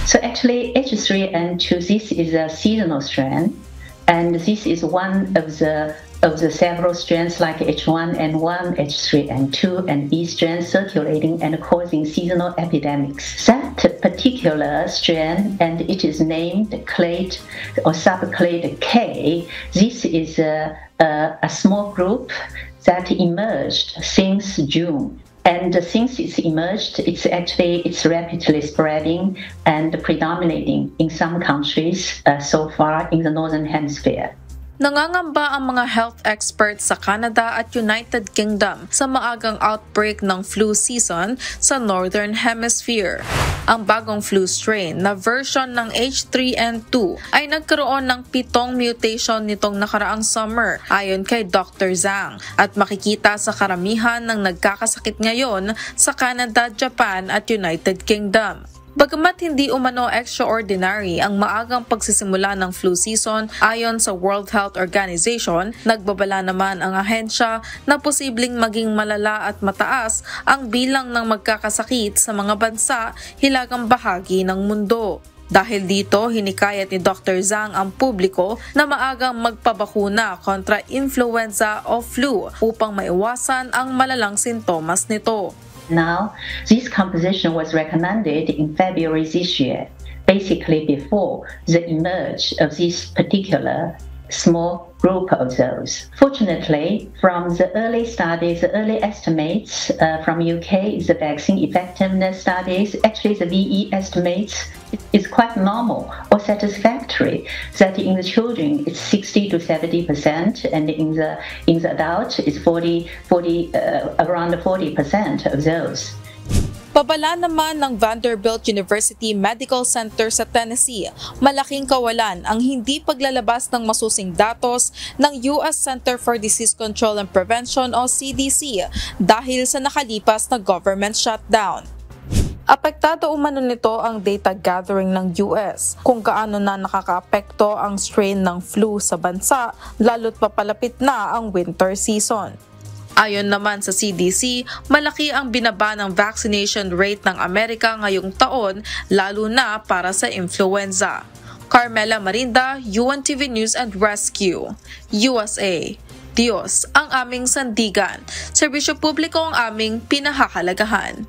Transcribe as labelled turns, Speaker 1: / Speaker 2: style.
Speaker 1: So actually, H3N2, this is a seasonal strain, and this is one of the several strains like H1N1, H3N2, and E strains circulating and causing seasonal epidemics. That particular strain, and it is named clade or subclade K, this is a small group that emerged since June. And since it's emerged, it's rapidly spreading and predominating in some countries so far in the Northern Hemisphere.
Speaker 2: Nangangamba ang mga health experts sa Canada at United Kingdom sa maagang outbreak ng flu season sa Northern Hemisphere. Ang bagong flu strain na version ng H3N2 ay nagkaroon ng 7 mutation nitong nakaraang summer ayon kay Dr. Zhang at makikita sa karamihan ng nagkakasakit ngayon sa Canada, Japan at United Kingdom. Bagamat hindi umano extraordinary ang maagang pagsisimula ng flu season ayon sa World Health Organization, nagbabala naman ang ahensya na posibleng maging malala at mataas ang bilang ng magkakasakit sa mga bansa hilagang bahagi ng mundo. Dahil dito, hinikayat ni Dr. Zhang ang publiko na maagang magpabakuna kontra influenza o flu upang maiwasan ang malalang sintomas nito.
Speaker 1: Now, this composition was recommended in February this year, basically before the emerge of this particular small group of those. Fortunately, from the early studies, the early estimates from UK, the vaccine effectiveness studies, actually the VE estimates is quite normal or satisfactory. That in the children it's 60 to 70%, and in the adults it's around 40% of those.
Speaker 2: Babala naman ng Vanderbilt University Medical Center sa Tennessee, malaking kawalan ang hindi paglalabas ng masusing datos ng US Center for Disease Control and Prevention o CDC dahil sa nakalipas na government shutdown. Apektado umano nito ang data gathering ng US kung gaano na nakakaapekto ang strain ng flu sa bansa lalo't papalapit na ang winter season. Ayon naman sa CDC, malaki ang binaba ng vaccination rate ng Amerika ngayong taon, lalo na para sa influenza. Carmela Marinda, UNTV News and Rescue, USA. Diyos ang aming sandigan. Serbisyo publiko ang aming pinahahalagahan.